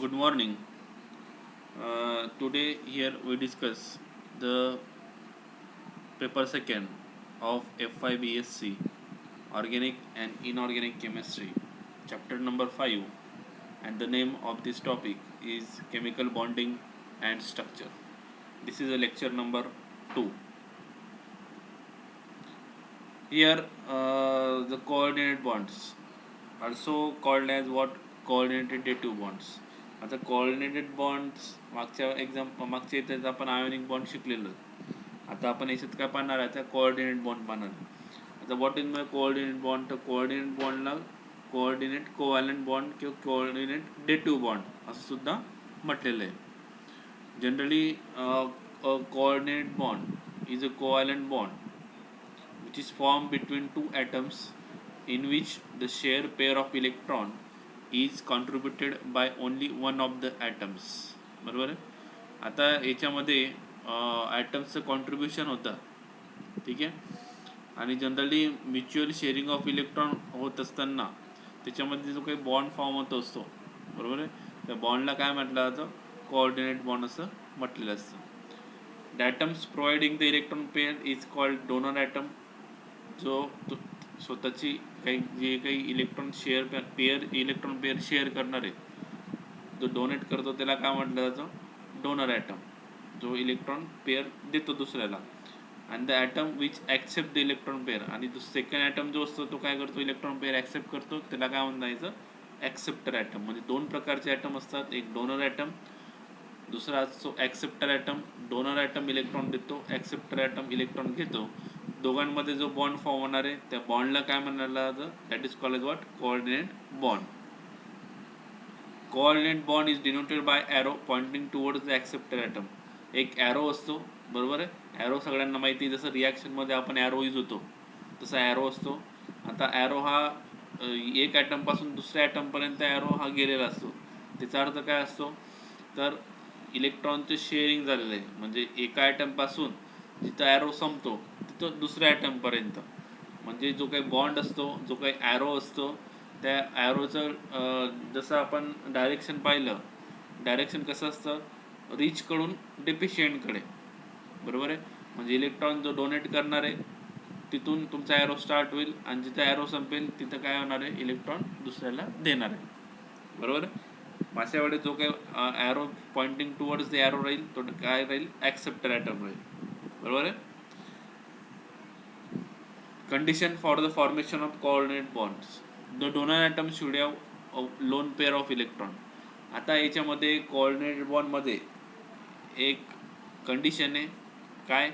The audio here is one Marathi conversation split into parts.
Good morning. Today here we discuss the paper second of FIBSC Organic and Inorganic Chemistry, chapter number 5, and the name of this topic is Chemical Bonding and Structure. This is a lecture number 2. Here the coordinate bonds, also called as what coordinated dative bonds. आता कोऑर्डिनेटेड बॉन्ड्स मागच्या इथे आपण आयोनिक बॉन्ड शिकलेलो. आता आपण याच्यात काय पाहणार आहे, आता कोऑर्डिनेट बॉन्ड पाहणार. आता what is my coordinate bond? तर कोऑर्डिनेट बॉन्डला कोऑर्डिनेट कोव्हॅलंट बॉन्ड किंवा कोऑर्डिनेट डेटिव्ह बॉन्ड असं सुद्धा म्हटलेलं आहे. Generally coordinate bond is a covalent bond which is formed between two atoms in which the shared pair of electron is contributed by only one of the atoms. बरोबर आहे. आता याच्यामध्ये ॲटम्सचं कॉन्ट्रीब्युशन होतं, ठीक आहे. आणि generally mutual sharing of electron होत असताना त्याच्यामध्ये जो काही बॉन्ड फॉर्म होत असतो, बरोबर आहे, त्या बॉन्डला काय म्हटलं जातं? कोऑर्डिनेट बॉन्ड असं म्हटलेलं असतं. The atoms providing the electron pair is called donor atom. जो स्वतःची काही इलेक्ट्रॉन इलेक्ट्रॉन पेअर शेअर करणार आहे, जो डोनेट करतो त्याला काय म्हटलं जातं? डोनर ॲटम, जो इलेक्ट्रॉन पेअर देतो दुसऱ्याला. आणि the atom which accept the electron pair, आणि जो सेकंड ॲटम जो असतो तो काय करतो? इलेक्ट्रॉन पेअर ॲक्सेप्ट करतो, त्याला काय म्हणायचं? Acceptor item. म्हणजे दोन प्रकारचे ॲटम असतात, एक डोनर ॲटम, दुसरा असतो acceptor item. Donor item electron देतो, ॲक्सेप्टर ॲटम इलेक्ट्रॉन घेतो. दोघांमध्ये जो बॉन्ड फॉर्म होणार आहे त्या बॉन्डला काय म्हणायला जातं? That is called as what? Coordinate bond. Coordinate bond is denoted by arrow pointing towards the acceptor atom. एक ॲरो असतो, बरोबर आहे. ॲरो सगळ्यांना माहिती आहे, जसं रिॲक्शनमध्ये आपण ॲरो यूज होतो तसा ॲरो असतो. आता ॲरो हा एक ॲटमपासून दुसऱ्या ॲटमपर्यंत ॲरो हा गेलेला असतो. त्याचा अर्थ काय असतो? तर इलेक्ट्रॉनचं शेअरिंग झालेलं आहे, म्हणजे एका ॲटमपासून जिथं ॲरो संपतो तिथं दुसऱ्या ॲटमपर्यंत. म्हणजे जो काही बॉन्ड असतो, जो काही ॲरो असतो, त्या ॲरोचं जसं आपण डायरेक्शन पाहिलं, डायरेक्शन कसं असतं? रिचकडून डेफिशियंटकडे, बरोबर आहे. म्हणजे इलेक्ट्रॉन जो डोनेट करणार आहे तिथून तुमचा ॲरो स्टार्ट होईल, आणि जिथं ॲरो संपेल तिथं काय होणार आहे? इलेक्ट्रॉन दुसऱ्याला देणार आहे, बरोबर आहे. माझ्याकडे जो काही arrow pointing towards the arrow राहील तो काय राहील? ॲक्सेप्टर ॲटम राहील, बरोबर आहे. Condition for the formation of coordinate bonds. The donor atom should have a lone pair of electron. आता याच्यामध्ये कोऑर्डिनेट बॉन्डमध्ये एक कंडिशन आहे, काय?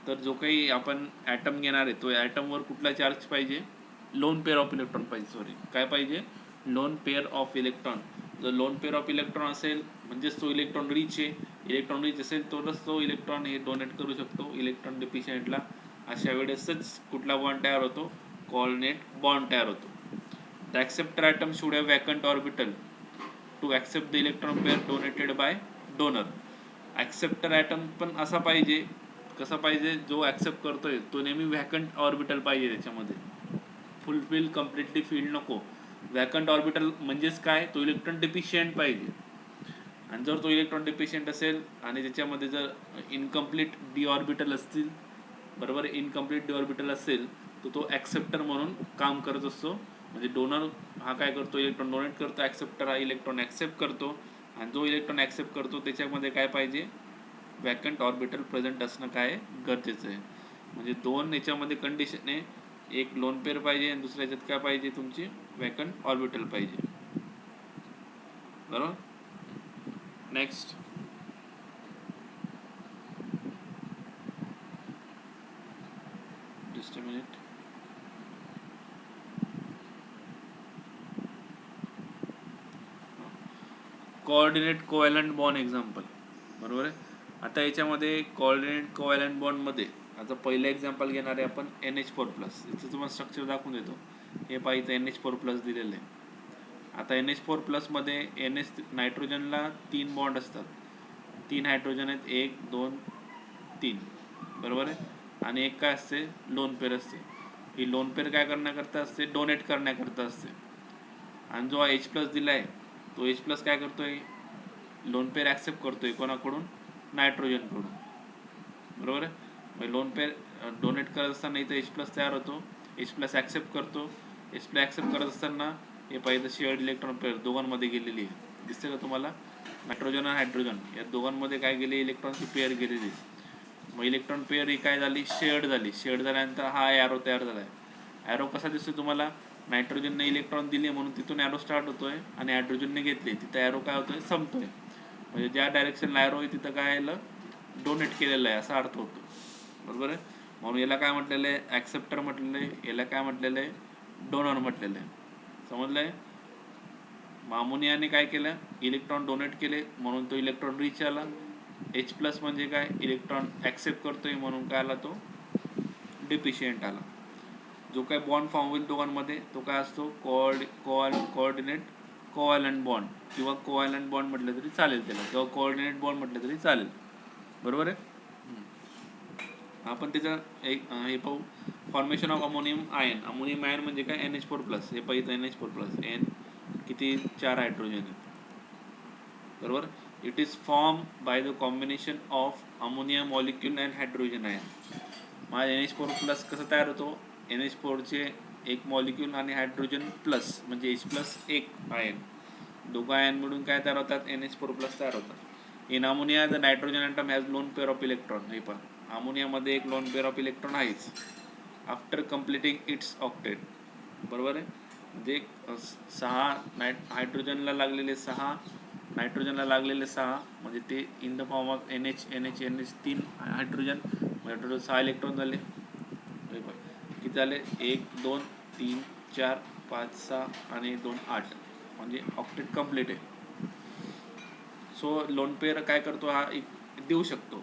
तर जो काही आपण ॲटम घेणार आहे तो ॲटमवर कुठला चार्ज पाहिजे? लोन पेअर ऑफ इलेक्ट्रॉन पाहिजे. काय पाहिजे? Loan pair of electron. जर लोन पेअर ऑफ इलेक्ट्रॉन असेल म्हणजेच तो इलेक्ट्रॉन रिच आहे. इलेक्ट्रॉन रिच असेल तरच तो इलेक्ट्रॉन हे डोनेट करू शकतो इलेक्ट्रॉन डेफिशियंटला. अशा वेळेसच कुठला बॉन्ड तयार होतो? कोऑर्डिनेट बॉन्ड तयार होतो. The acceptor atom should have vacant orbital to accept the electron pair donated by donor. Acceptor atom पण असा पाहिजे, कसा पाहिजे? जो ॲक्सेप्ट करतोय तो नेहमी व्हॅकंट ऑर्बिटल पाहिजे त्याच्यामध्ये, फुलफिल कम्प्लिटली फील्ड नको. व्हॅकंट ऑर्बिटल म्हणजेच काय? तो इलेक्ट्रॉन डेफिशियंट पाहिजे. आणि जर तो इलेक्ट्रॉन डेफिशियंट असेल आणि त्याच्यामध्ये जर इनकम्प्लीट डी ऑर्बिटल असतील, बरोबर, इनकम्प्लीट डी ऑर्बिटल असेल तर तो ॲक्सेप्टर म्हणून काम करत असतो. म्हणजे डोनर हा काय करतो? इलेक्ट्रॉन डोनेट करतो, ॲक्सेप्टर हा इलेक्ट्रॉन ॲक्सेप्ट करतो. आणि जो इलेक्ट्रॉन ॲक्सेप्ट करतो त्याच्यामध्ये काय पाहिजे? वॅकंट ऑर्बिटल प्रेझेंट असणं काय गरजेचं आहे. म्हणजे दोन याच्यामध्ये कंडिशन आहे, एक लोन पेअर पाहिजे आणि दुसऱ्या याच्यात काय पाहिजे? तुमची वॅकंट ऑर्बिटल पाहिजे, बरोबर. Next, just a minute. Coordinate covalent bond example, बरोबर आहे. आता याच्यामध्ये कोऑर्डिनेट कोव्हॅलंट बॉन्डमध्ये आता पहिलं एक्झाम्पल घेणार आहे आपण NH4+. याचं तुम्हाला स्ट्रक्चर दाखवून देतो. हे पाहिजे NH4+ दिलेलं आहे. आता NH4+मध्ये नायट्रोजनला 3 बॉन्ड असतात, 3 हायड्रोजन आहेत, 1 2 3, बरोबर आहे. आणि एक काय असते? लोन पेअर असते. ही लोन पेअर काय करण्याकरता असते? डोनेट करण्याकरता असते. आणि जो H+ दिला आहे तो H+ काय करतोय? लोन पेअर ॲक्सेप्ट करतोय कोणाकडून? नायट्रोजनकडून, बरोबर आहे. मग लोन पेअर डोनेट करत असताना इथं H+ तयार होतो, H+ ॲक्सेप्ट करतो. H+ ॲक्सेप्ट करत असताना हे पाहिजे शेअर्ड इलेक्ट्रॉन पेअर दोघांमध्ये गेलेली आहे, दिसते का तुम्हाला? नायट्रोजन आणि हायड्रोजन या दोघांमध्ये काय गेली? इलेक्ट्रॉनची पेअर गेलेली. मग इलेक्ट्रॉन पेअर ही काय झाली? शेअर्ड झाली. शेअर्ड झाल्यानंतर हा ॲरो तयार झाला आहे. ॲरो कसा दिसतो तुम्हाला? नायट्रोजनने इलेक्ट्रॉन दिले म्हणून तिथून ॲरो स्टार्ट होतोय आणि हायड्रोजनने घेतले तिथं ॲरो काय होतोय? संपतोय. म्हणजे ज्या डायरेक्शनला ॲरो आहे तिथं काय आलं? डोनेट केलेलं आहे असा अर्थ होतो, बरोबर आहे. म्हणून याला काय म्हटलेलं आहे? ॲक्सेप्टर म्हटलेलं आहे. याला काय म्हटलेलं आहे? डोनर म्हटलेलं आहे. समजलं आहे? अमोनियाने काय केलं? इलेक्ट्रॉन डोनेट केले म्हणून तो इलेक्ट्रॉन रिच आला. H+ म्हणजे काय? इलेक्ट्रॉन ॲक्सेप्ट करतोय म्हणून काय आला? तो डिफिशियंट आला. जो काय बॉन्ड फॉर्म होईल दोघांमध्ये तो काय असतो? कोऑर्डिनेट कोव्हॅलंट बॉन्ड किंवा कोव्हॅलंट बॉन्ड म्हटलं तरी चालेल त्याला, किंवा कोऑर्डिनेट बॉन्ड म्हटलं तरी चालेल, बरोबर आहे. आपण त्याचं एक हे पाहू, formation of ammonium ion. Ammonium ion म्हणजे काय? NH4+. हे पाहिजे NH4+. N किती? 4 हायड्रोजन आहेत, बरोबर. It is form by the combination of ammonia molecule and hydrogen ion. मग NH4+ कसं तयार होतो? NH4चे एक मॉलिक्यूल आणि हायड्रोजन प्लस म्हणजे H+ एक आयन, दोघं आयन मिळून काय तयार होतात? NH4+ तयार होतात. In ammonia the nitrogen atom has lone pair of electron. हे पहा, अमोनियामध्ये एक लोन पेअर ऑफ इलेक्ट्रॉन आहेच आफ्टर कम्प्लिटिंग इट्स ऑक्टेट, बरोबर आहे. म्हणजे 6 हायड्रोजनला लागलेले 6, नायट्रोजनला लागलेले 6, म्हणजे ते in the form of NH 3 hydrogen, hydrogen 6 electron झाले. किती झाले? 1 2 3 4 5 6 आणि 2 8, म्हणजे ऑक्टेट कम्प्लीट आहे. सो लोन पेअर काय करतो? हा एक देऊ शकतो.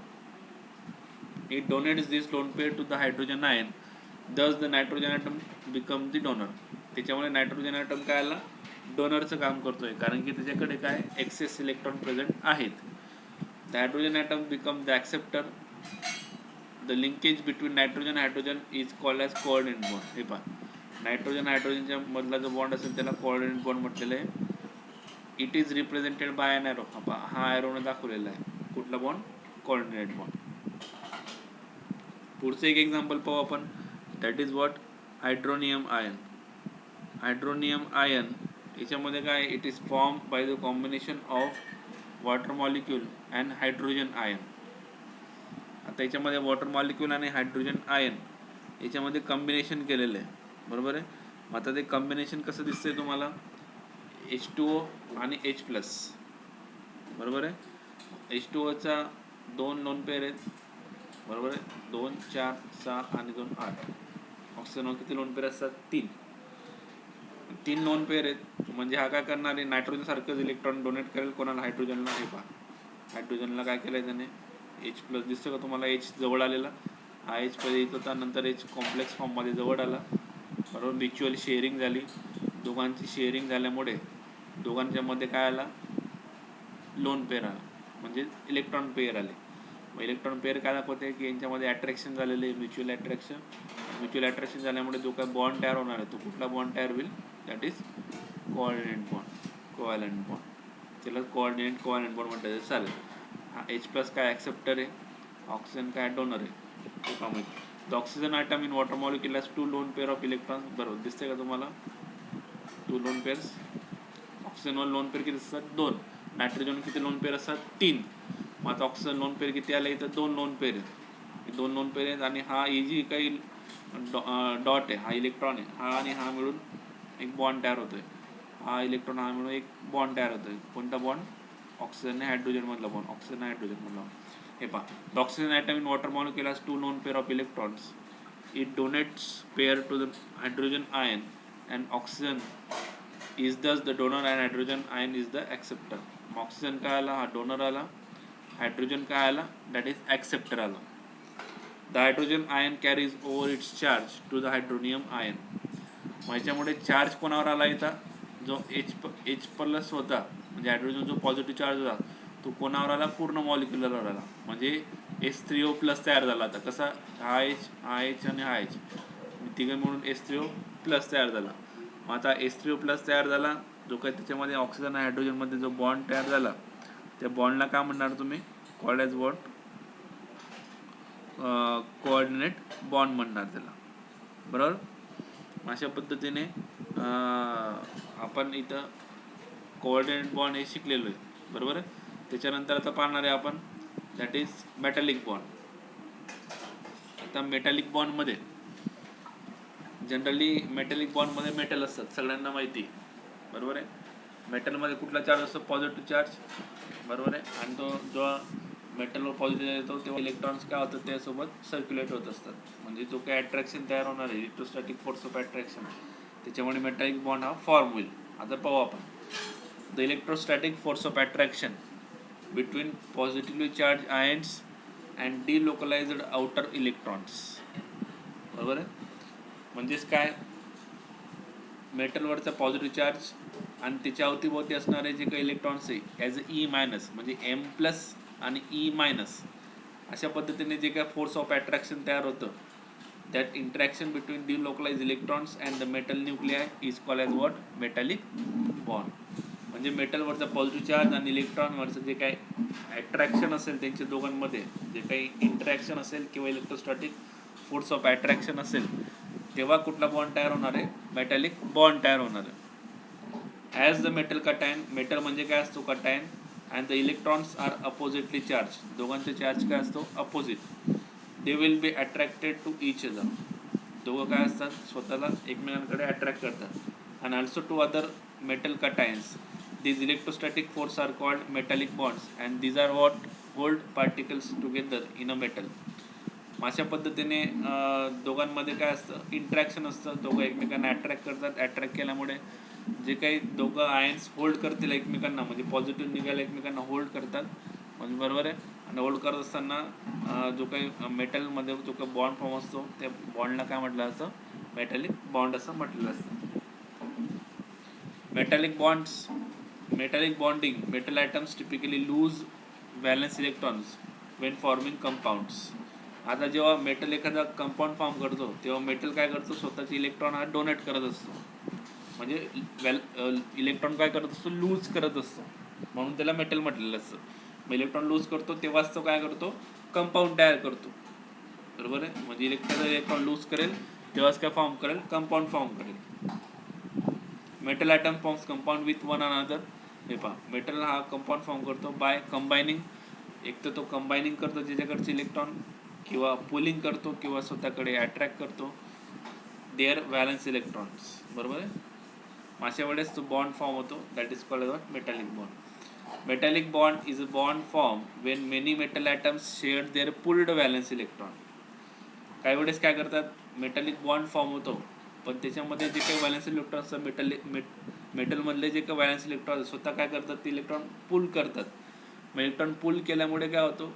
It donates this lone pair to the hydrogen ion, thus the nitrogen atom become the donor. त्याच्यामुळे नायट्रोजन ॲटम काय आला? डोनरचं काम करतोय, कारण की त्याच्याकडे काय? एक्सेस इलेक्ट्रॉन प्रेझेंट आहेत. The hydrogen atom become the acceptor. The linkage between nitrogen hydrogen is called as coordinate bond. हे पहा, नायट्रोजन हायड्रोजनच्या मधला जो बॉन्ड असेल त्याला कोऑर्डिनेट बॉन्ड म्हटलेलं आहे. It is represented by an arrow. हा ॲरोने दाखवलेला आहे. कुठला बॉन्ड? Coordinate bond. पुढचं एक एक्झाम्पल पाहू आपण. That is what? Hydronium ion. Hydronium ion याच्यामध्ये काय? It is form by the combination of water molecule and hydrogen ion. आता याच्यामध्ये वॉटर मॉलिक्यूल आणि हायड्रोजन आयन याच्यामध्ये कॉम्बिनेशन केलेलं आहे, बरोबर आहे. मग आता ते कॉम्बिनेशन कसं दिसतंय तुम्हाला? H2O आणि H+, बरोबर आहे. H2Oचा 2 लोन पेअर आहेत, बरोबर आहे. 2 4 6 आणि 2 8. ऑक्सिजनवर किती लोन पेअर असतात? 3 लोन पेअर आहेत. म्हणजे हा काय करणार आहे? नायट्रोजन सारखंच इलेक्ट्रॉन डोनेट करेल कोणाला? हायड्रोजनला. हे पहा, हायड्रोजनला काय केलं आहे त्याने? H+ दिसतं का तुम्हाला? H जवळ आलेला, हा H पहिले येत होता, नंतर H कॉम्प्लेक्स फॉर्ममध्ये जवळ आला, बरोबर. म्युच्युअल शेअरिंग झाली. दोघांची शेअरिंग झाल्यामुळे दोघांच्या मध्ये काय आला? लोन पेअर आला, म्हणजे इलेक्ट्रॉन पेअर आले. मग इलेक्ट्रॉन पेअर काय दाखवते? की यांच्यामध्ये अट्रॅक्शन झालेलं आहे, म्युच्युअल अट्रॅक्शन. म्युच्युअल अट्रॅक्शन झाल्यामुळे जो काय बॉन्ड तयार होणार आहे तो कुठला बॉन्ड तयार होईल? That is coordinate bond, covalent bond. त्याला कोऑर्डिनेट कोव्हॅलंट बॉन्ड म्हटलं तर चालेल. हा H+ काय? ॲक्सेप्टर आहे. ऑक्सिजन काय? डोनर आहे. The oxygen atom in water molecule has 2 lone pair of electrons. बरोबर दिसते का तुम्हाला? 2 लोन पेअर्स. ऑक्सिजनवर लोन पेअर किती असतात? 2. नायट्रोजन किती लोन पेअर असतात? 3. मग आता ऑक्सिजन लोन पेअर किती आले? इथं 2 लोन पेअर आहेत. 2 लोन पेअर आहेत आणि हा जी काही डॉट आहे हा इलेक्ट्रॉन आहे, हा आणि हा मिळून एक बॉन्ड तयार होतोय. हा इलेक्ट्रॉन हा मिळून एक बॉन्ड तयार होतोय. कोणता बॉन्ड? ऑक्सिजन हायड्रोजन मधला बॉन्ड. ऑक्सिजन हायड्रोजन मधला. हे पहा, the oxygen atom in water molecule has 2 lone pair of electrons. It donates pair to the hydrogen ion and oxygen is thus the donor and hydrogen ion is the acceptor. Oxygen काय आला? हा डोनर आला. हायड्रोजन काय आला? दॅट इज ॲक्सेप्टर आला. The hydrogen ion carries over its charge to the hydronium ion. मग याच्यामुळे चार्ज कोणावर आला? इथं जो H+ होता, म्हणजे हायड्रोजन जो पॉझिटिव्ह चार्ज होता तो कोणावर आला? पूर्ण मॉलिक्युलरवर आला. म्हणजे H3O+ तयार झाला. आता कसा? हा H आणि हा H तिघे मिळून H3O+ तयार झाला. मग आता H3O+ तयार झाला, जो काही त्याच्यामध्ये ऑक्सिजन आणि हायड्रोजनमध्ये जो बॉन्ड तयार झाला त्या बॉन्डला काय म्हणणार तुम्ही? Called as what? Coordinate bond म्हणणार त्याला, बरोबर. अशा पद्धतीने आपण इथं कोऑर्डिनेट बॉन्ड हे शिकलेलो आहे, बरोबर आहे. त्याच्यानंतर आता पाहणार आहे आपण दॅट इज मेटॅलिक बॉन्ड. आता मेटॅलिक बॉन्डमध्ये जनरली मेटॅलिक बॉन्डमध्ये मेटल असतात, सगळ्यांना माहिती, बरोबर आहे. मेटलमध्ये कुठला चार्ज असतो? पॉझिटिव्ह चार्ज, बरोबर आहे. आणि तो जेव्हा मेटलवर पॉझिटिव्ह येतो तेव्हा इलेक्ट्रॉन्स काय होतात? त्यासोबत सर्क्युलेट होत असतात. म्हणजे जो काही अट्रॅक्शन तयार होणार आहे, इलेक्ट्रोस्टॅटिक फोर्स ऑफ अट्रॅक्शन, त्याच्यामुळे मेटॅलिक बॉन्ड हा फॉर्म होईल. आता पाहू आपण the electrostatic force of attraction between positively charge ions and delocalised outer electrons, बरोबर आहे. म्हणजेच काय? मेटलवरचा पॉझिटिव्ह चार्ज आणि त्याच्या अवतीभोवती असणारे जे काही इलेक्ट्रॉन्स आहे ॲज ई मायनस, म्हणजे एम प्लस आणि ई मायनस, अशा पद्धतीने जे काय फोर्स ऑफ अट्रॅक्शन तयार होतं, that interaction between delocalise electrons and the metal nuclei is called as what? Metallic bond. म्हणजे मेटलवरचा पॉझिटिव्ह चार्ज आणि इलेक्ट्रॉनवरचं जे काही अट्रॅक्शन असेल त्यांच्या दोघांमध्ये, जे काही इंटरॅक्शन असेल किंवा इलेक्ट्रोस्टॅटिक फोर्स ऑफ अट्रॅक्शन असेल, तेव्हा कुठला बॉन्ड तयार होणार आहे? मेटॅलिक बॉन्ड तयार होणार आहे. As the metal cation, metal म्हणजे काय असतो? Cation. And the electrons are oppositely charge, दोघांचे चार्ज काय असतो? Opposite. They will be attracted to each other, दोघं काय असतात? स्वतःला एकमेकांकडे अट्रॅक्ट करतात. And also to other metal cations. These electrostatic force are called metallic bonds and these are what hold particles together in a metal. अशा पद्धतीने दोघांमध्ये काय असतं? इंटरॅक्शन असतं, दोघं एकमेकांना अट्रॅक्ट करतात. अट्रॅक्ट केल्यामुळे जे काही दोघं आयन्स होल्ड करतील एकमेकांना, म्हणजे पॉझिटिव्ह निघायला एकमेकांना होल्ड करतात, म्हणजे बरोबर आहे. आणि होल्ड करत असताना जो काही मेटलमध्ये जो काही बॉन्ड फॉर्म असतो त्या बॉन्डला काय म्हटलं असतं? मेटॅलिक बॉन्ड असं म्हटलेलं असतं. Metallic bonds, metallic bonding, metal atoms typically lose valence electrons when forming compounds. आता जेव्हा मेटल एखादा कंपाऊंड फॉर्म करतो तेव्हा मेटल काय करतो? स्वतःचे इलेक्ट्रॉन हा डोनेट करत असतो, म्हणजे इलेक्ट्रॉन काय करत असतो? लूज करत असतो, म्हणून त्याला मेटल म्हटलेलं असतं. मग इलेक्ट्रॉन लूज करतो तेव्हाच तो काय करतो? कंपाऊंड तयार करतो, बरोबर आहे. म्हणजे इलेक्ट्रॉन लूज करेल तेव्हाच काय फॉर्म करेल? कंपाऊंड फॉर्म करेल. Metal atom forms compound with one another. हे पहा, मेटल हा कंपाऊंड फॉर्म करतो बाय कंबायनिंग. एक तर तो कंबायनिंग करतो ज्याच्याकडचे इलेक्ट्रॉन, किंवा पुलिंग करतो, किंवा स्वतःकडे अट्रॅक्ट करतो देअर व्हॅलन्स इलेक्ट्रॉन्स, बरोबर आहे. अशा वेळेस तो बॉन्ड फॉर्म होतो, that is called what? Metallic bond. Metallic bond is a bond form when many metal atoms share their pulled valence electron. काही वेळेस काय करतात? मेटॅलिक बॉन्ड फॉर्म होतो, पण त्याच्यामध्ये जे काही व्हॅलन्स इलेक्ट्रॉन असतात मेटलमधले जे काही व्हॅलन्स इलेक्ट्रॉन स्वतः काय करतात? ते इलेक्ट्रॉन पुल करतात. मग इलेक्ट्रॉन पुल केल्यामुळे काय होतो?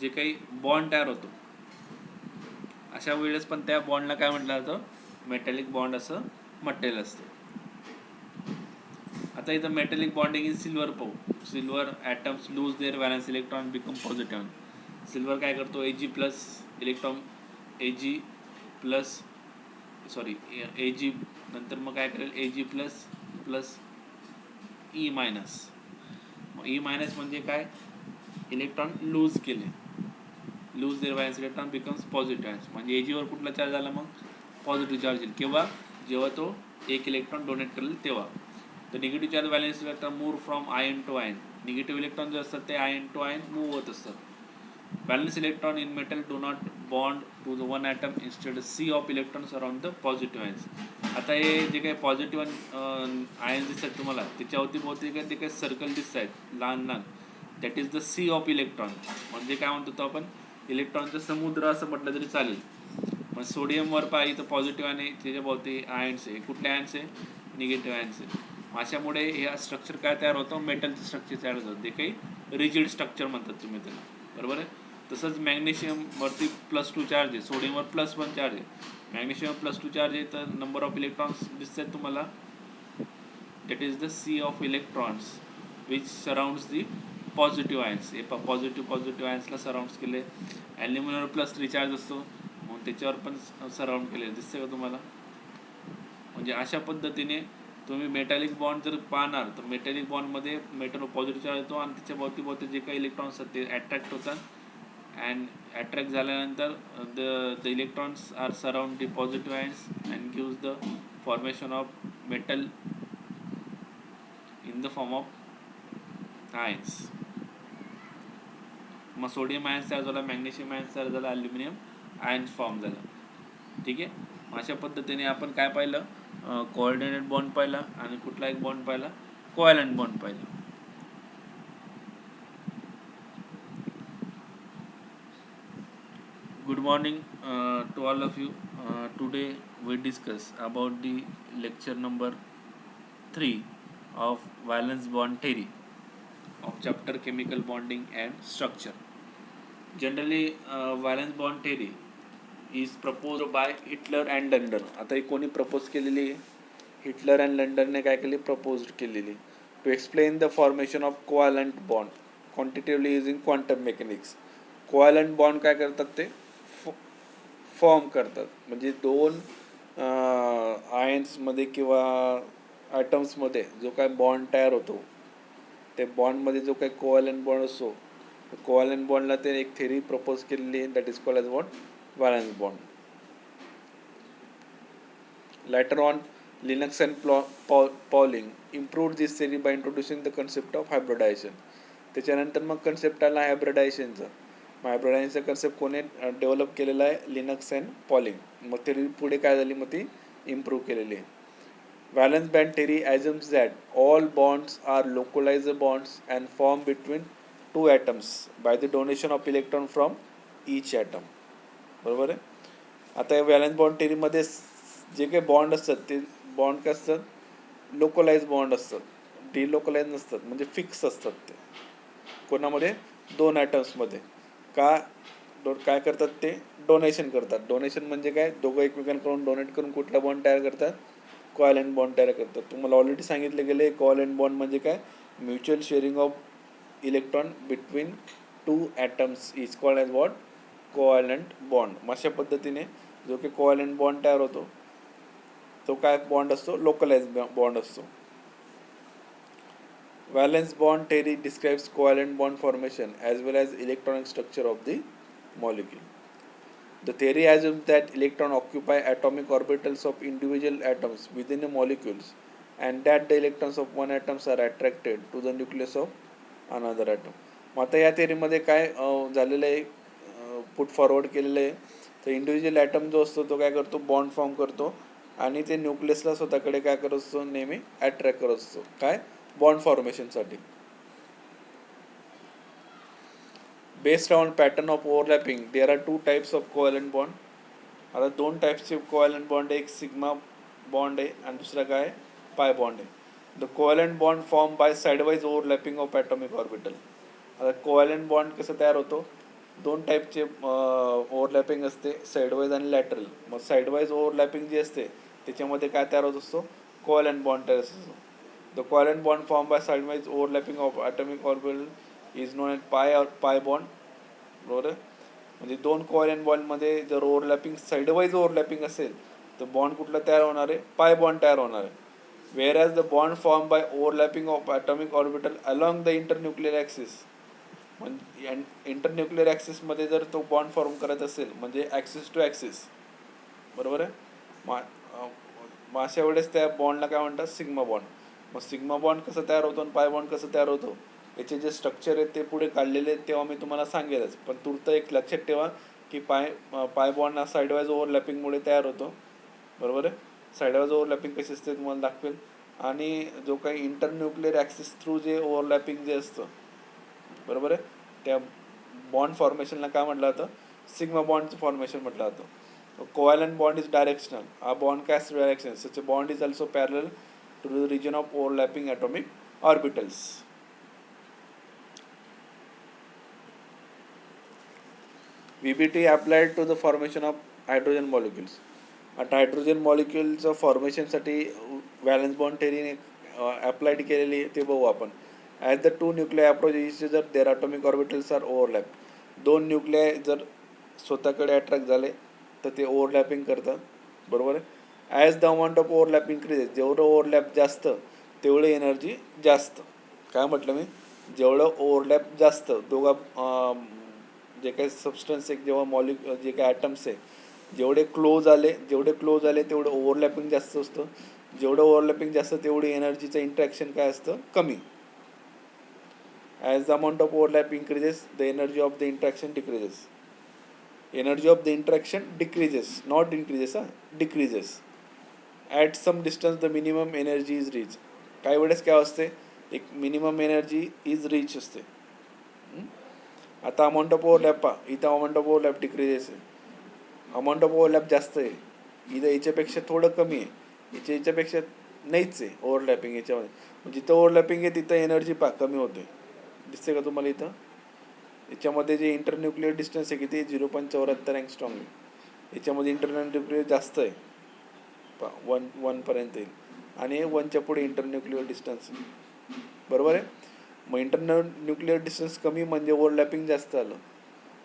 जे काही बॉन्ड तयार होतो, अशा वेळेस पण त्या बॉन्डला काय म्हटलं जातं? मेटॅलिक बॉन्ड असं म्हटलेलं असतं. आता इथं मेटॅलिक बॉन्डिंग इन सिल्वर पाहू. Silver atoms lose their valence electron become positive. Silver काय करतो? Ag plus electron, Ag plus Ag नंतर मग काय करेल? Ag plus plus E minus. मग ई मायनस म्हणजे काय? इलेक्ट्रॉन लूज केले, lose their valence electron becomes positive ions. म्हणजे एजीवर कुठला चार्ज आला? मग पॉझिटिव्ह चार्ज येईल. किंवा जेव्हा तो एक इलेक्ट्रॉन डोनेट करेल तेव्हा. तर negative charge valence electron move from ion to ion. Negative electron जे असतात ते आयन टू आयन मूव्ह होत असतात. Valence electron in metal do not bond to the one atom, instead sea of electrons around the positive ions. आता हे जे काही पॉझिटिव्ह आयन्स दिसतात तुम्हाला, त्याच्या अवतीभोवती काय ते काही सर्कल दिसत आहेत लहान लहान, that is the sea of electron. म्हणजे काय म्हणतो तो आपण? इलेक्ट्रॉनचा समुद्र असं म्हटलं तरी चालेल. मग सोडियमवर पहा, इथं पॉझिटिव्ह आणि त्याच्या भोवती आयन्स आहे. कुठले आयन्स आहे? निगेटिव्ह आयन्स आहे. अशामुळे हे स्ट्रक्चर काय तयार होतं? मेटलचं स्ट्रक्चर तयार होतं, ते काही रिजिड स्ट्रक्चर म्हणतात तुम्ही त्याला, बरोबर आहे. तसंच मॅग्नेशियमवरती +2 चार्ज आहे, सोडियमवर +1 चार्ज आहे. मॅग्नेशियम +2 चार्ज आहे, तर नंबर ऑफ इलेक्ट्रॉन्स दिसत आहेत तुम्हाला, that is the sea of electrons which surrounds the positive ions. हे पॉझिटिव्ह आयन्सला सराउंड्स केले. ॲल्युमिनियमवर +3 चार्ज असतो, मग त्याच्यावर पण सराउंड केले, दिसते का तुम्हाला? म्हणजे अशा पद्धतीने तुम्ही मेटॅलिक बॉन्ड जर पाहणार तर मेटॅलिक बॉन्डमध्ये मेटल पॉझिटिव्ह चार्ज येतो आणि त्याच्या भोवती जे काही इलेक्ट्रॉन्स असतात ते अट्रॅक्ट होतात अँड अट्रॅक्ट झाल्यानंतर the electrons are surround the positive ions and gives the formation of metal in the form of ions. मग सोडियम आयन्स तयार झाला, मॅग्नेशियम आयन्स तयार झाला, ॲल्युमिनियम आयन्स फॉर्म झाला. ठीक आहे. अशा पद्धतीने आपण काय पाहिलं, कोऑर्डिनेटेड बॉन्ड पाहिला आणि कुठला एक बॉन्ड पाहिला, कोव्हॅलंट बॉन्ड पाहिला. Good morning to all of you. Today we discuss about the lecture number 3 of valence bond theory of chapter chemical bonding and structure. Generally, valence bond theory is proposed by Hitler and London. आता ही कोणी प्रपोज केलेली आहे? हिटलर अँड लंडनने काय केली? प्रपोज केलेली. To explain the formation of covalent bond quantitatively using quantum mechanics. Covalent bond काय करतात? ते फॉर्म करतात. म्हणजे दोन आयन्समध्ये किंवा ॲटम्समध्ये जो काय बॉन्ड तयार होतो, ते बॉन्डमध्ये जो काही कोव्हॅलंट बॉन्ड असतो, कोव्हॅलंट बॉन्डला ते एक थेरी प्रपोज केलेली आहे, that is called as what? Valence bond. Later on, Linux and Pauling improved this theory by introducing the concept of hybridization. त्याच्यानंतर मग कन्सेप्ट आला हायब्रिडायझेशनचा. हायब्रिडायझेशनचा कन्सेप्ट कोणी डेव्हलप केलेला आहे? Linux and polling. मग theory पुढे काय झाली? मग ती इम्प्रूव्ह केलेली आहे. Valence band theory assumes that all bonds are localized bonds and formed between two atoms by the donation of electron from each atom. बरोबर आहे. आता या व्हॅलन्स बॉन्ड थेरीमध्ये जे काही बॉन्ड असतात ते बॉन्ड काय असतात? लोकलाइज बॉन्ड असतात, डिलोकलाइज नसतात, म्हणजे फिक्स असतात. ते कोणामध्ये? दोन ॲटम्समध्ये. का काय करतात? ते डोनेशन करतात. डोनेशन म्हणजे काय? दोघं एकमेकांकडून डोनेट करून कुठला बॉन्ड तयार करतात? कोव्हॅलंट बॉन्ड तयार करतात. तुम्हाला ऑलरेडी सांगितलं गेलं आहे कोव्हॅलंट बॉन्ड म्हणजे काय? Mutual sharing of electron between two atoms is called as what? Covalent bond. अशा पद्धतीने जो काही कोव्हॅलंट बॉन्ड तयार होतो तो काय बॉन्ड असतो? लोकलाइज बॉन्ड असतो. Valence bond theory describes covalent bond formation as well as electronic structure of the molecule. The theory assumes that electrons occupy atomic orbitals of individual atoms within a molecule and that the electrons of one atom are attracted to the nucleus of another atom. मग आता या थेरीमध्ये काय झालेलं आहे? पुट फॉरवर्ड केलेलं आहे. तर इंडिव्हिज्युअल ॲटम जो असतो तो काय करतो? बॉन्ड फॉर्म करतो आणि ते न्यूक्लियसला स्वतःकडे काय करत असतो? नेहमी अट्रॅक्ट करत असतो. काय? बॉन्ड फॉर्मेशनसाठी. Based on pattern of overlapping there are two types of covalent bond. आता दोन टाईप्सचे कोव्हॅलंट बॉन्ड आहे. एक सिग्मा बॉन्ड आहे आणि दुसरा काय? पाय बॉन्ड आहे. The covalent bond form by sidewise overlapping of atomic orbital. आता कोव्हॅलंट बॉन्ड कसं तयार होतो? दोन टाईपचे ओव्हरलॅपिंग असते, साईडवाईज आणि लॅटरल. मग साईडवाईज ओव्हरलॅपिंग जी असते त्याच्यामध्ये काय तयार होत असतो? कोव्हॅलंट बॉन्ड तयार असतो. The covalent bond form by sidewise overlapping of atomic orbital is known as pi bond. बरोबर आहे. म्हणजे दोन कोव्हॅलंट बॉन्डमध्ये जर ओव्हरलॅपिंग साईडवाईज ओव्हरलॅपिंग असेल तर बॉन्ड कुठला तयार होणार आहे? पाय बॉन्ड तयार होणार आहे. whereas the bond formed by overlapping of atomic orbital along the internuclear axis. म्हणजे इंटरन्युक्लिअर ॲक्सिसमध्ये जर तो बॉन्ड फॉर्म करत असेल म्हणजे ॲक्सिस टू ॲक्सिस. बरोबर आहे. मग अशा वेळेस त्या बॉन्डला काय म्हणतात? Sigma bond. मग सिग्मा बॉन्ड कसं तयार होतो आणि पाय बॉन्ड कसं तयार होतो याचे जे स्ट्रक्चर आहेत ते पुढे काढलेले आहेत तेव्हा मी तुम्हाला सांगेलच. पण तूर्त एक लक्षात ठेवा की पाय बॉन्ड हा साईडवाईज ओव्हरलॅपिंगमुळे तयार होतो. बरोबर आहे. साईडवाईज ओव्हरलॅपिंग कशी असते तुम्हाला दाखवेल. आणि जो काही इंटरन्युक्लिअर ॲक्सिस थ्रू जे ओव्हरलॅपिंग जे असतं, बरोबर आहे, त्या बॉन्ड फॉर्मेशनला काय म्हटलं जातं? सिग्मा बॉन्डचं फॉर्मेशन म्हटलं जातं. Covalent bond is directional. हा बॉन्ड काय असतो? Direction. Such a bond is also parallel to the region of overlapping atomic orbitals. VBT applied to the formation of hydrogen molecules. आता हायड्रोजन मॉलिक्युलचं फॉर्मेशनसाठी व्हॅलन्स बॉन्ड थेरीने अप्लाइड केलेली आहे ते बघू आपण. As the two nuclear approach is जर their atomic orbitals are overlap. दोन न्यूक्लियर जर स्वतःकडे अट्रॅक्ट झाले तर ते ओव्हरलॅपिंग करतात. बरोबर आहे. As the amount of overlap increases, जेवढं ओव्हरलॅप जास्त तेवढे एनर्जी जास्त. काय म्हटलं मी, जेवढं ओव्हरलॅप जास्त जे काही सबस्टन्स आहे, जेव्हा जे काही ॲटम्स आहे जेवढे क्लोज आले तेवढं ओव्हरलॅपिंग जास्त असतं. जेवढं ओव्हरलॅपिंग जास्त तेवढी एनर्जीचं इंट्रॅक्शन काय असतं, कमी. As the amount of overlap increases the energy of the interaction decreases. Energy of the interaction decreases, not increases, decreases. At some distance the minimum energy is reach. काही वेळेस काय असते, एक मिनिमम एनर्जी इज रीच असते. आता अमाऊंट ऑफ ओव्हरलॅप पहा, इथं अमाऊंट ऑफ ओव्हरलॅप डिक्रीजेस आहे, अमाऊंट ऑफ ओव्हरलॅप जास्त आहे, इथं याच्यापेक्षा थोडं कमी आहे, याच्यापेक्षा नाहीच आहे ओव्हरलॅपिंग याच्यामध्ये. जिथं ओव्हरलॅपिंग आहे तिथं एनर्जी कमी होते. दिसते का तुम्हाला इथं? याच्यामध्ये जे इंटरन्यूक्लियर डिस्टन्स आहे किती, 0.74 अँगस्ट्रॉम आहे. याच्यामध्ये इंटरन्यूक्लियर जास्त आहे, 1 पर्यंत येईल, आणि 1च्या पुढे इंटरन्यूक्लियर डिस्टन्स, बरोबर आहे. मग इंटरन्यूक्लियर डिस्टन्स कमी म्हणजे ओव्हरलॅपिंग जास्त आलं.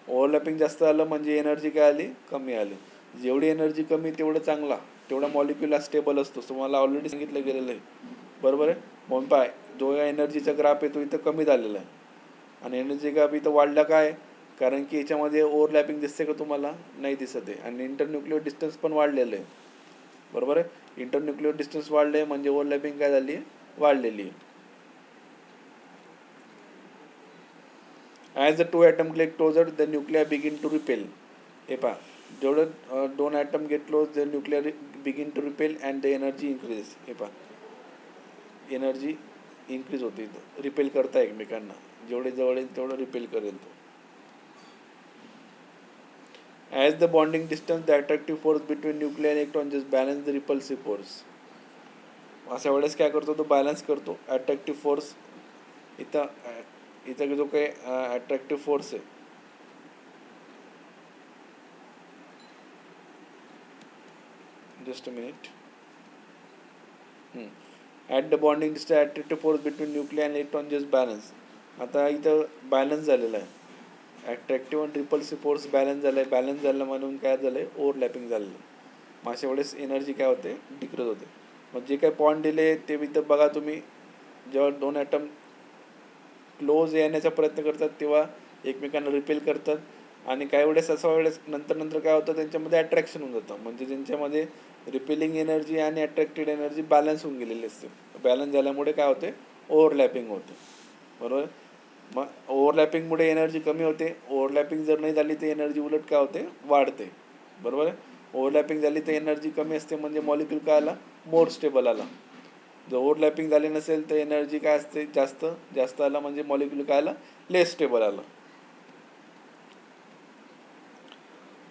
ओव्हरलॅपिंग जास्त आलं म्हणजे एनर्जी काय आली, कमी आली. जेवढी एनर्जी कमी तेवढं चांगला, तेवढा मॉलिक्यूल हा स्टेबल असतो. तुम्हाला ऑलरेडी सांगितलं गेलेलं आहे, बरोबर आहे. म्हणून पाय, जो एनर्जीचा ग्राफ आहे तो इथं कमी झालेला आहे, आणि एनर्जी ग्राफ इथं वाढला. काय कारण की याच्यामध्ये ओव्हरलॅपिंग दिसते का तुम्हाला, नाही दिसत आहे. आणि इंटरन्यूक्लियर डिस्टन्स पण वाढलेलं आहे, बरोबर आहे. इंटरन्यूक्लियर डिस्टन्स वाढले म्हणजे ओव्हरलॅपिंग काय झाली, वाढलेली आहे. As the 2 atom get closer the nuclear begin to repel. हे पहा, जेवढं 2 atom get close the nuclear begin to repel and the energy increases. हे पहा, एनर्जी इन्क्रीज होते, इथं रिपेल करता एकमेकांना, जेवढे जवळ येईल तेवढं रिपेल करेल तो. As the bonding distance the attractive force between nuclear electron just balance the repulsive force. अशा वेळेस काय करतो, तो बॅलन्स करतो अट्रॅक्टिव्ह फोर्स. इथं इथं जो काही अट्रॅक्टिव्ह फोर्स आहे, just a minute. At the bonding distance attractive force between nuclear and electron just balance. आता इथं बॅलन्स झालेला आहे, ॲट्रॅक्टिव्ह आणि रिपल्सिव्ह फोर्स बॅलन्स झाला आहे. बॅलन्स झालं म्हणून काय झालं आहे, ओव्हरलॅपिंग झालेलं आहे. मग अशा वेळेस एनर्जी काय होते, डिक्रीज होते. मग जे काही पॉईंट दिले ते इथं बघा तुम्ही, जेव्हा 2 ॲटम क्लोज येण्याचा प्रयत्न करतात तेव्हा एकमेकांना रिपेल करतात, आणि काही वेळेस असा वेळेस नंतर काय होतं, त्यांच्यामध्ये अट्रॅक्शन होऊन जातं. म्हणजे त्यांच्यामध्ये रिपेलिंग एनर्जी आणि अट्रॅक्टेड एनर्जी बॅलन्स होऊन गेलेली असते. बॅलन्स झाल्यामुळे काय होते, ओव्हरलॅपिंग होते, बरोबर. मग ओव्हरलॅपिंगमुळे एनर्जी कमी होते. ओव्हरलॅपिंग जर नाही झाली तर एनर्जी उलट काय होते, वाढते, बरोबर आहे. ओव्हरलॅपिंग झाली तर एनर्जी कमी असते म्हणजे मॉलिक्यूल काय आला, मोर स्टेबल आला. जर ओव्हरलॅपिंग झाली नसेल तर एनर्जी काय असते, जास्त आला म्हणजे मॉलिक्यूल काय आला, लेस स्टेबल आला.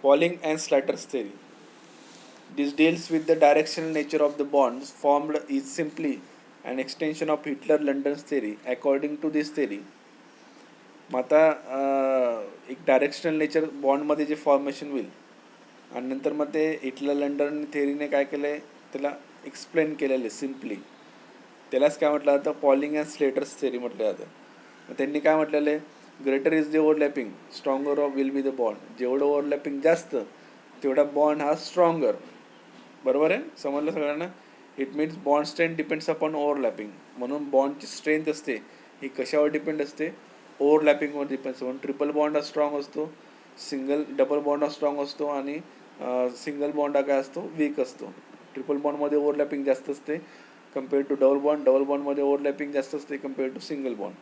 Pauling and Slater's theory. This deals with the directional nature of the bonds formed is simply an extension of Hitler-London's theory. According to this theory, मग आता एक डायरेक्शनल नेचर बॉन्डमध्ये जे फॉर्मेशन होईल, आणि नंतर मग ते हिटलर लंडन थेअरीने काय केलं आहे, त्याला एक्सप्लेन केलेलं आहे सिम्पली. त्यालाच काय म्हटलं जातं, पॉलिंग अँड स्लेटर्स थेअरी म्हटलं जातं. मग त्यांनी काय म्हटलेलं आहे, greater is the overlapping stronger of will be the bond. जेवढं ओव्हरलॅपिंग जास्त तेवढा बॉन्ड हा स्ट्रॉंगर, बरोबर आहे. समजलं सगळ्यांना. It means bond strength depends upon overlapping. म्हणून बॉन्डची स्ट्रेंथ असते ही कशावर डिपेंड असते, ओव्हरलॅपिंगवर डिपेंड्स. म्हणून ट्रिपल बॉन्ड हा स्ट्रॉंग असतो, डबल बॉन्ड हा स्ट्रॉंग असतो, आणि सिंगल बॉन्ड हा काय असतो, वीक असतो. ट्रिपल बॉन्डमध्ये ओव्हरलॅपिंग जास्त असते कम्पेअर टू डबल बॉन्डमध्ये ओव्हरलॅपिंग जास्त असते compare to single bond.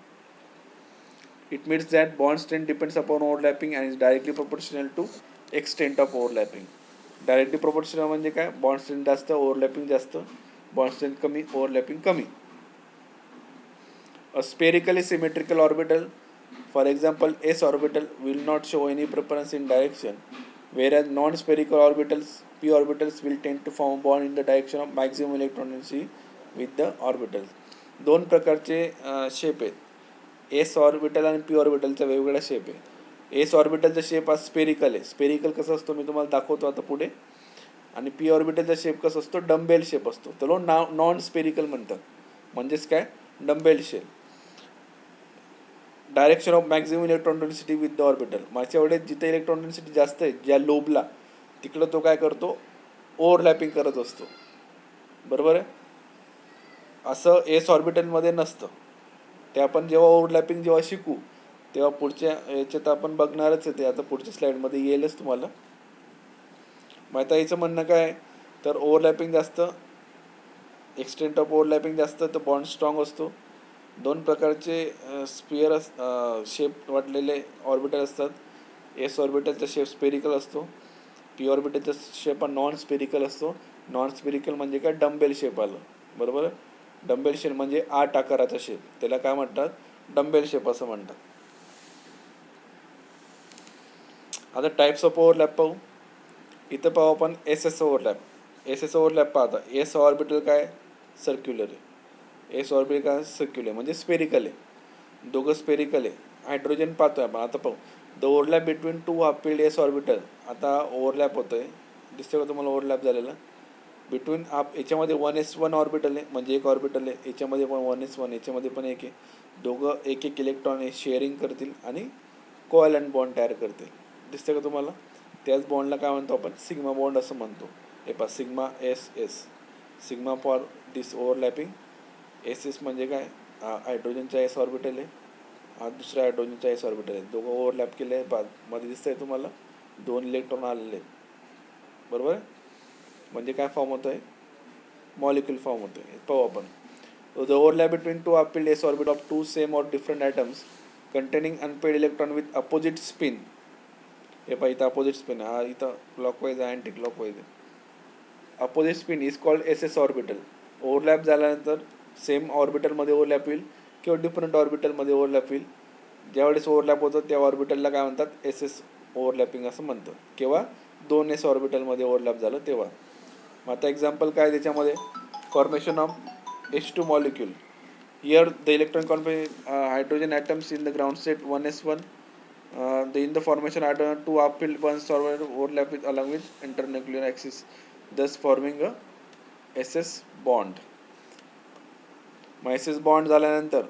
It means that bond strength depends upon overlapping and is directly proportional to extent of overlapping. Directly proportional म्हणजे काय, बॉन्ड स्ट्रेंथ जास्त, ओव्हरलॅपिंग जास्त, बॉन्ड स्ट्रेंथ कमी, ओव्हरलॅपिंग कमी. A spherically symmetrical orbital, for example s orbital, will not show any preference in direction, whereas non-spherical orbitals, p orbitals, will tend to form a bond in the direction of maximum electron density with the orbitals. दोन प्रकारचे शेप आहेत, एस ऑर्बिटल आणि पी ऑर्बिटलचा वेगवेगळा शेप आहे. एस ऑर्बिटलचा शेप हा स्पेरिकल आहे. स्पेरिकल कसं असतो मी तुम्हाला दाखवतो आता पुढे. आणि पी ऑर्बिटलचा शेप कसा असतो, डम्बेल शेप असतो. त्याला नॉन स्पेरिकल म्हणतात, म्हणजेच काय, dumbbell shape. Direction of maximum electron density with the orbital. माझ्या वेळेस जिथे इलेक्ट्रॉन डेन्सिटी जास्त आहे, ज्या लोबला, तिकडं तो काय करतो, ओव्हरलॅपिंग करत असतो. बरोबर आहे. असं एस ऑर्बिटलमध्ये नसतं. ते आपण जेव्हा ओव्हरलॅपिंग जेव्हा शिकू तेव्हा पुढच्या याच्यात आपण बघणारच आहे. ते आता पुढच्या स्लाईडमध्ये येईलच तुम्हाला. मग आता याचं म्हणणं काय आहे, तर ओव्हरलॅपिंग जास्त, एक्सटेंट ऑफ ओव्हरलॅपिंग जास्त तर बॉन्ड स्ट्रॉंग असतो. दोन प्रकारचे स्पिअर शेप वाटलेले ऑर्बिटल असतात. एस ऑर्बिटलचा शेप स्पेरिकल असतो. पी ऑर्बिटलचा शेप हा नॉन स्पेरिकल असतो. नॉन स्पेरिकल म्हणजे काय, डंबेल शेप आलं. बरोबर. डंबेल शेप म्हणजे 8 आकाराचा शेप, त्याला काय म्हणतात, डंबेल शेप असं म्हणतात. आता टाइप्स ऑफ ओव्हरलॅप पाहू. इथं पाहू आपण S S overlap. S S overlap पाहता, एस ऑर्बिटल काय सर्क्युलर आहे. एस ऑर्बिटल काय सर्क्युलर म्हणजे स्पेरिकल आहे. दोघं स्पेरिकल आहे. हायड्रोजन पाहतोय आपण. आता पाहू the overlap between two half filled S orbital. आता ओव्हरलॅप होतोय, दिसतंय का तुम्हाला ओव्हरलॅप झालेलं बिटवीन हाफ. याच्यामध्ये 1s1 ऑर्बिटल आहे म्हणजे एक ऑर्बिटल आहे. याच्यामध्ये पण 1s1, याच्यामध्ये पण एक आहे. दोघं एक एक इलेक्ट्रॉन हे शेअरिंग करतील आणि कोव्हॅलंट बॉन्ड तयार करतील. दिसतं का तुम्हाला. त्याच बॉन्डला काय म्हणतो आपण, सिग्मा बॉन्ड असं म्हणतो. हे पहा, sigma S S, sigma for this overlapping. S S म्हणजे काय, हायड्रोजनचा एस ऑर्बिटल आहे, हा दुसऱ्या हायड्रोजनचा एस ऑर्बिटल आहे. दोघं ओव्हरलॅप केले आहे. मध्ये दिसतंय तुम्हाला 2 इलेक्ट्रॉन आलेले आहेत. बरोबर आहे. म्हणजे काय फॉर्म होतं आहे, मॉलिक्यूल फॉर्म होतो आहे. पाहू आपण. The overlap between two half filled S orbit of two same or different atoms containing unpaired electron with opposite spin. हे पहा, इथं अपोजिट स्पिन, हा इथं क्लॉकवाईज आहे, अँटी क्लॉकवाईज आहे. Opposite spin is called S S orbital. Overlap झाल्यानंतर सेम ऑर्बिटलमध्ये ओव्हरलॅप होईल किंवा डिफरंट ऑर्बिटलमध्ये ओव्हरलॅप होईल. ज्यावेळेस ओव्हरलॅप होतं त्या ऑर्बिटलला काय म्हणतात, एस एस ओव्हरलॅपिंग असं म्हणतं. किंवा 2s ऑर्बिटलमध्ये ओव्हरलॅप झालं तेव्हा. मग आता एक्झाम्पल काय त्याच्यामध्ये, formation of H2 molecule. Here the electron hydrogen atoms in the ground state 1s1. In the formation hydrogen two half filled bonds overlap with along with internuclear axis, thus forming a SS bond. मग SS बॉन्ड झाल्यानंतर